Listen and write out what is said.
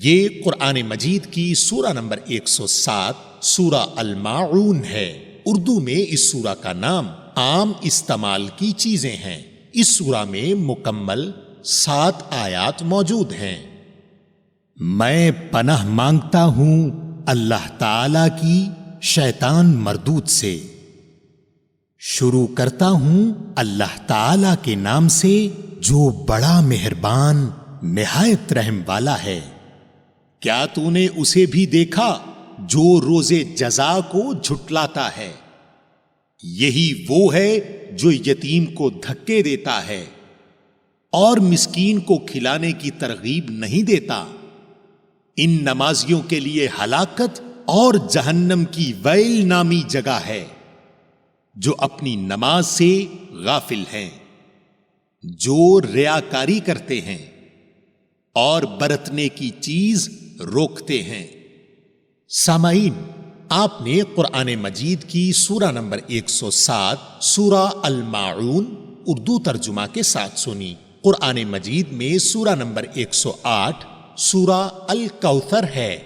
یہ قرآن مجید کی سورہ نمبر 107 سورہ الماعون ہے۔ اردو میں اس سورہ کا نام عام استعمال کی چیزیں ہیں۔ اس سورہ میں مکمل 7 آیات موجود ہیں۔ میں پناہ مانگتا ہوں اللہ تعالی کی شیطان مردود سے۔ شروع کرتا ہوں اللہ تعالی کے نام سے جو بڑا مہربان نہایت رحم والا ہے۔ کیا تو نے اسے بھی دیکھا جو روز جزا کو جھٹلاتا ہے؟ یہی وہ ہے جو یتیم کو دھکے دیتا ہے اور مسکین کو کھلانے کی ترغیب نہیں دیتا۔ ان نمازیوں کے لیے ہلاکت اور جہنم کی ویل نامی جگہ ہے، جو اپنی نماز سے غافل ہیں، جو ریاکاری کرتے ہیں اور برتنے کی چیز روکتے ہیں۔ سامعین، آپ نے قرآن مجید کی سورہ نمبر 107 سورہ الماعون اردو ترجمہ کے ساتھ سنی۔ قرآن مجید میں سورہ نمبر 108 سورہ الکوثر ہے۔